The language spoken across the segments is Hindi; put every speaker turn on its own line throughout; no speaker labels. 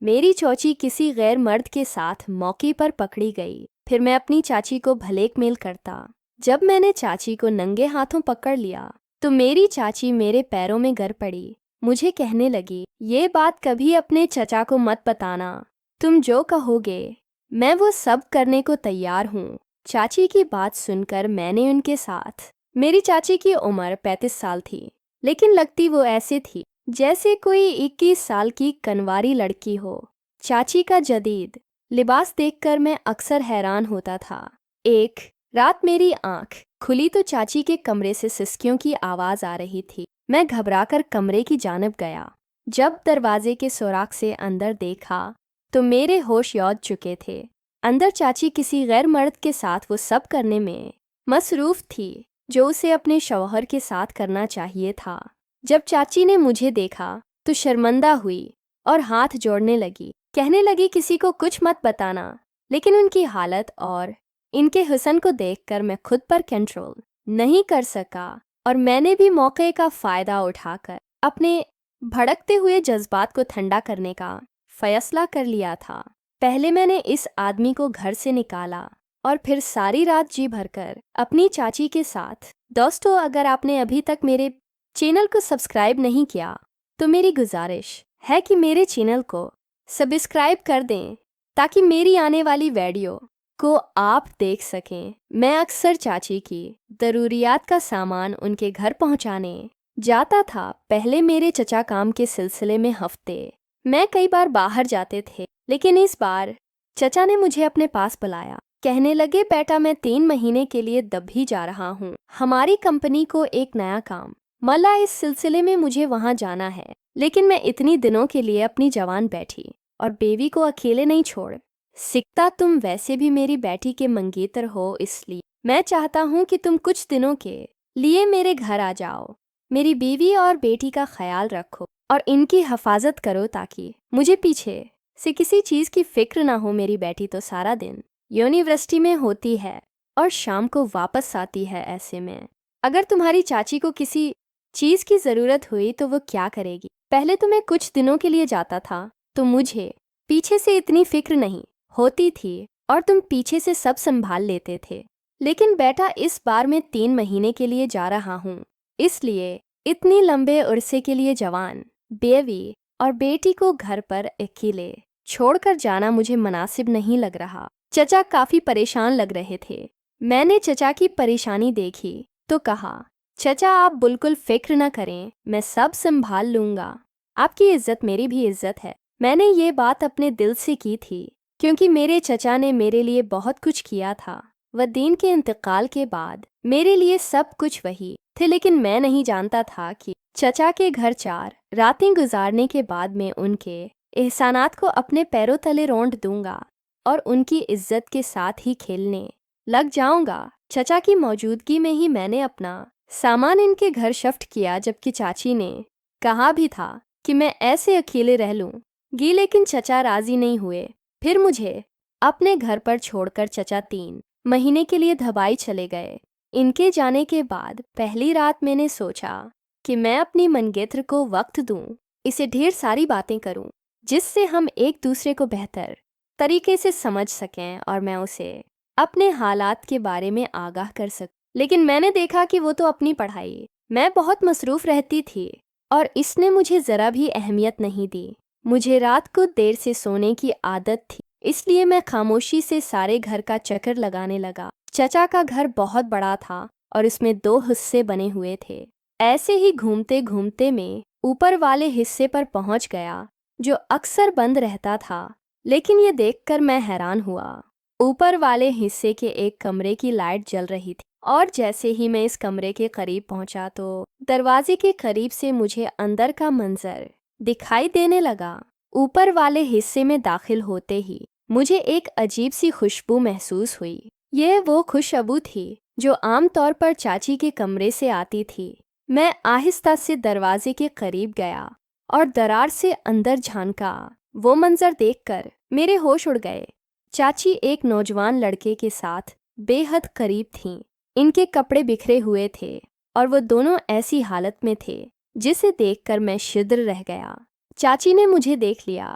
मेरी चाची किसी गैर मर्द के साथ मौके पर पकड़ी गई। फिर मैं अपनी चाची को ब्लैकमेल करता। जब मैंने चाची को नंगे हाथों पकड़ लिया तो मेरी चाची मेरे पैरों में गिर पड़ी। मुझे कहने लगी, ये बात कभी अपने चचा को मत बताना, तुम जो कहोगे मैं वो सब करने को तैयार हूँ। चाची की बात सुनकर मैंने उनके साथ, मेरी चाची की उम्र 35 साल थी, लेकिन लगती वो ऐसे थी जैसे कोई 21 साल की कनवारी लड़की हो। चाची का जदीद लिबास देखकर मैं अक्सर हैरान होता था। एक रात मेरी आंख खुली तो चाची के कमरे से सिसकियों की आवाज़ आ रही थी। मैं घबराकर कमरे की जानिब गया। जब दरवाजे के सुराख से अंदर देखा तो मेरे होश लौट चुके थे। अंदर चाची किसी गैर मर्द के साथ वो सब करने में मसरूफ़ थी जो उसे अपने शौहर के साथ करना चाहिए था। जब चाची ने मुझे देखा तो शर्मिंदा हुई और हाथ जोड़ने लगी। कहने लगी, किसी को कुछ मत बताना। लेकिन उनकी हालत और इनके हुस्न को देखकर मैं खुद पर कंट्रोल नहीं कर सका और मैंने भी मौके का फ़ायदा उठाकर अपने भड़कते हुए जज्बात को ठंडा करने का फैसला कर लिया था। पहले मैंने इस आदमी को घर से निकाला और फिर सारी रात जी भरकर अपनी चाची के साथ। दोस्तों, अगर आपने अभी तक मेरे चैनल को सब्सक्राइब नहीं किया तो मेरी गुजारिश है कि मेरे चैनल को सब्सक्राइब कर दें ताकि मेरी आने वाली वीडियो को आप देख सकें। मैं अक्सर चाची की ज़रूरियात का सामान उनके घर पहुंचाने जाता था। पहले मेरे चचा काम के सिलसिले में हफ्ते मैं कई बार बाहर जाते थे, लेकिन इस बार चचा ने मुझे अपने पास बुलाया। कहने लगे, बेटा मैं 3 महीने के लिए दबी जा रहा हूँ, हमारी कंपनी को एक नया काम मला, इस सिलसिले में मुझे वहाँ जाना है। लेकिन मैं इतनी दिनों के लिए अपनी जवान बैठी और बेबी को अकेले नहीं छोड़ सकता। तुम वैसे भी मेरी बेटी के मंगेतर हो, इसलिए मैं चाहता हूँ कि तुम कुछ दिनों के लिए मेरे घर आ जाओ। मेरी बीवी और बेटी का ख्याल रखो और इनकी हिफाजत करो ताकि मुझे पीछे से किसी चीज़ की फिक्र ना हो। मेरी बेटी तो सारा दिन यूनिवर्सिटी में होती है और शाम को वापस आती है। ऐसे में अगर तुम्हारी चाची को किसी चीज़ की ज़रूरत हुई तो वो क्या करेगी? पहले तो मैं कुछ दिनों के लिए जाता था तो मुझे पीछे से इतनी फिक्र नहीं होती थी और तुम पीछे से सब संभाल लेते थे। लेकिन बेटा, इस बार मैं 3 महीने के लिए जा रहा हूँ, इसलिए इतनी लंबे अरसे के लिए जवान बेवी और बेटी को घर पर अकेले छोड़कर जाना मुझे मुनासिब नहीं लग रहा। चचा काफ़ी परेशान लग रहे थे। मैंने चचा की परेशानी देखी तो कहा, चचा आप बिल्कुल फिक्र न करें, मैं सब संभाल लूँगा। आपकी इज्जत मेरी भी इज्जत है। मैंने ये बात अपने दिल से की थी क्योंकि मेरे चचा ने मेरे लिए बहुत कुछ किया था। वह दीन के इंतकाल के बाद मेरे लिए सब कुछ वही थे, लेकिन मैं नहीं जानता था कि चचा के घर 4 रातें गुजारने के बाद मैं उनके एहसानात को अपने पैरों तले रौंद दूंगा और उनकी इज्जत के साथ ही खेलने लग जाऊंगा। चचा की मौजूदगी में ही मैंने अपना सामान इनके घर शिफ्ट किया, जबकि चाची ने कहा भी था कि मैं ऐसे अकेले रह लूँगी, लेकिन चचा राजी नहीं हुए। फिर मुझे अपने घर पर छोड़कर चचा 3 महीने के लिए दुबई चले गए। इनके जाने के बाद पहली रात मैंने सोचा कि मैं अपनी मनगेतर को वक्त दूं, इसे ढेर सारी बातें करूं जिससे हम एक दूसरे को बेहतर तरीके से समझ सकें और मैं उसे अपने हालात के बारे में आगाह कर सकूं। लेकिन मैंने देखा कि वो तो अपनी पढ़ाई मैं बहुत मसरूफ़ रहती थी और इसने मुझे ज़रा भी अहमियत नहीं दी। मुझे रात को देर से सोने की आदत थी, इसलिए मैं खामोशी से सारे घर का चक्कर लगाने लगा। चचा का घर बहुत बड़ा था और इसमें 2 हिस्से बने हुए थे। ऐसे ही घूमते घूमते मैं ऊपर वाले हिस्से पर पहुंच गया जो अक्सर बंद रहता था, लेकिन ये देखकर मैं हैरान हुआ। ऊपर वाले हिस्से के एक कमरे की लाइट जल रही थी और जैसे ही मैं इस कमरे के करीब पहुंचा तो दरवाजे के करीब से मुझे अंदर का मंजर दिखाई देने लगा। ऊपर वाले हिस्से में दाखिल होते ही मुझे एक अजीब सी खुशबू महसूस हुई। यह वो खुशबू थी जो आमतौर पर चाची के कमरे से आती थी। मैं आहिस्ता से दरवाजे के करीब गया और दरार से अंदर झांका। वो मंजर देखकर मेरे होश उड़ गए। चाची एक नौजवान लड़के के साथ बेहद करीब थीं। इनके कपड़े बिखरे हुए थे और वो दोनों ऐसी हालत में थे जिसे देखकर मैं शिद्र रह गया। चाची ने मुझे देख लिया।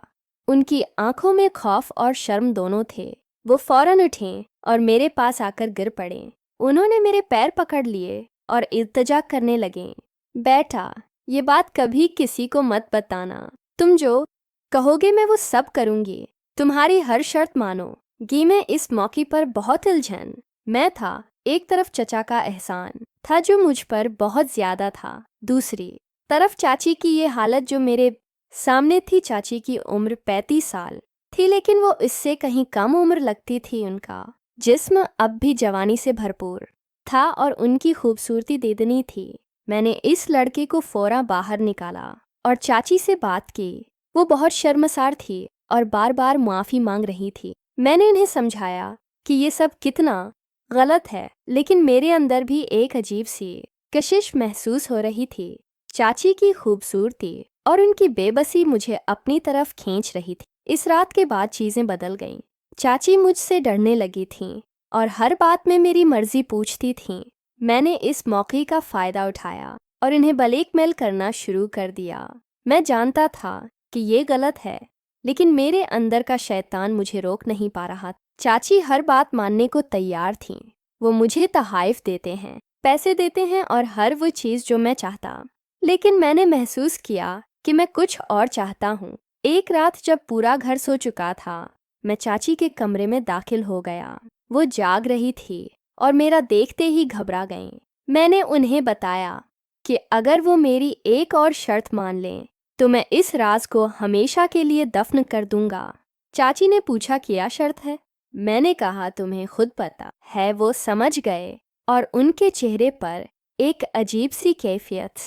उनकी आंखों में खौफ और शर्म दोनों थे। वो फौरन उठे और मेरे पास आकर गिर पड़े। उन्होंने मेरे पैर पकड़ लिए और इल्तिजा करने लगे, बेटा, ये बात कभी किसी को मत बताना। तुम जो कहोगे मैं वो सब करूंगी। तुम्हारी हर शर्त मानो। गी में इस मौके पर बहुत उलझन मैं था। एक तरफ चचा का एहसान था जो मुझ पर बहुत ज्यादा था, दूसरी तरफ चाची की ये हालत जो मेरे सामने थी। चाची की उम्र 35 साल थी, लेकिन वो इससे कहीं कम उम्र लगती थी। उनका जिस्म अब भी जवानी से भरपूर था और उनकी खूबसूरती देदनी थी। मैंने इस लड़के को फौरा बाहर निकाला और चाची से बात की। वो बहुत शर्मसार थी और बार बार माफ़ी मांग रही थी। मैंने उन्हें समझाया कि ये सब कितना गलत है, लेकिन मेरे अंदर भी एक अजीब सी कशिश महसूस हो रही थी। चाची की खूबसूरती और उनकी बेबसी मुझे अपनी तरफ खींच रही थी। इस रात के बाद चीज़ें बदल गईं। चाची मुझसे डरने लगी थीं और हर बात में मेरी मर्जी पूछती थीं। मैंने इस मौके का फ़ायदा उठाया और इन्हें ब्लैकमेल करना शुरू कर दिया। मैं जानता था कि ये गलत है, लेकिन मेरे अंदर का शैतान मुझे रोक नहीं पा रहा। चाची हर बात मानने को तैयार थीं। वो मुझे तहाइफ देते हैं, पैसे देते हैं और हर वो चीज़ जो मैं चाहता, लेकिन मैंने महसूस किया कि मैं कुछ और चाहता हूँ। एक रात जब पूरा घर सो चुका था, मैं चाची के कमरे में दाखिल हो गया। वो जाग रही थी और मेरा देखते ही घबरा गईं। मैंने उन्हें बताया कि अगर वो मेरी एक और शर्त मान लें तो मैं इस राज को हमेशा के लिए दफन कर दूंगा। चाची ने पूछा, क्या शर्त है? मैंने कहा, तुम्हें खुद पता है। वो समझ गए और उनके चेहरे पर एक अजीब सी कैफियत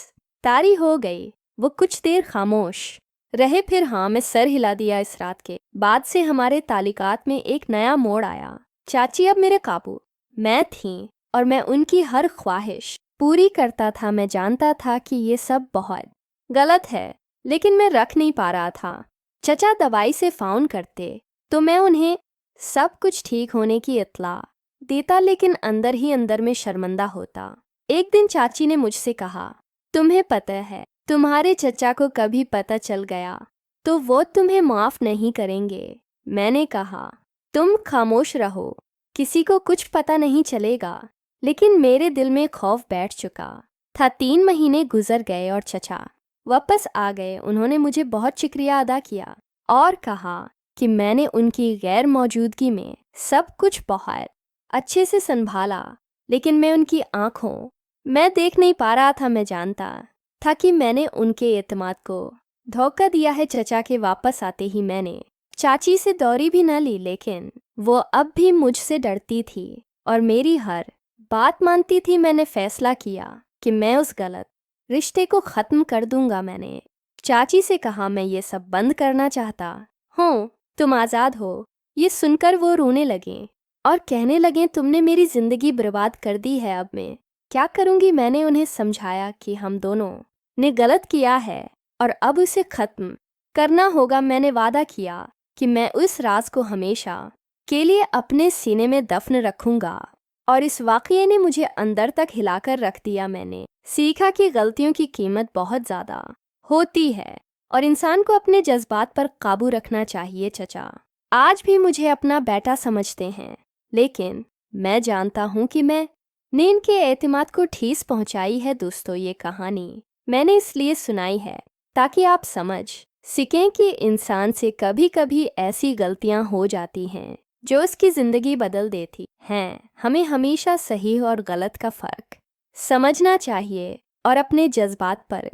तारी हो गई। वो कुछ देर खामोश रहे, फिर हाँ में सर हिला दिया। इस रात के बाद से हमारे ताल्लुकात में एक नया मोड़ आया। चाची अब मेरे काबू मैं थी और मैं उनकी हर ख्वाहिश पूरी करता था। मैं जानता था कि ये सब बहुत गलत है, लेकिन मैं रख नहीं पा रहा था। चचा दवाई से फ़ोन करते तो मैं उन्हें सब कुछ ठीक होने की इत्तला देता, लेकिन अंदर ही अंदर में शर्मिंदा होता। एक दिन चाची ने मुझसे कहा, तुम्हें पता है तुम्हारे चचा को कभी पता चल गया तो वो तुम्हें माफ़ नहीं करेंगे। मैंने कहा, तुम खामोश रहो, किसी को कुछ पता नहीं चलेगा। लेकिन मेरे दिल में खौफ बैठ चुका था। 3 महीने गुजर गए और चचा वापस आ गए। उन्होंने मुझे बहुत शुक्रिया अदा किया और कहा कि मैंने उनकी गैर मौजूदगी में सब कुछ बहुत अच्छे से संभाला, लेकिन मैं उनकी आंखों मैं देख नहीं पा रहा था। मैं जानता था कि मैंने उनके एतमाद को धोखा दिया है। चचा के वापस आते ही मैंने चाची से दौरी भी न ली, लेकिन वो अब भी मुझसे डरती थी और मेरी हर बात मानती थी। मैंने फैसला किया कि मैं उस गलत रिश्ते को ख़त्म कर दूंगा। मैंने चाची से कहा, मैं ये सब बंद करना चाहता हूँ, तुम आज़ाद हो। ये सुनकर वो रोने लगे और कहने लगे, तुमने मेरी ज़िंदगी बर्बाद कर दी है, अब मैं क्या करूँगी? मैंने उन्हें समझाया कि हम दोनों ने गलत किया है और अब उसे ख़त्म करना होगा। मैंने वादा किया कि मैं उस राज को हमेशा के लिए अपने सीने में दफन रखूँगा और इस वाक़ये ने मुझे अंदर तक हिलाकर रख दिया। मैंने सीखा कि गलतियों की कीमत बहुत ज़्यादा होती है और इंसान को अपने जज्बात पर काबू रखना चाहिए। चचा आज भी मुझे अपना बेटा समझते हैं, लेकिन मैं जानता हूँ कि मैंने इनके एतमाद को ठेस पहुँचाई है। दोस्तों, ये कहानी मैंने इसलिए सुनाई है ताकि आप समझ सकें कि इंसान से कभी कभी ऐसी गलतियाँ हो जाती हैं जो उसकी ज़िंदगी बदल देती हैं। हमें हमेशा सही और गलत का फ़र्क समझना चाहिए और अपने जज्बात पर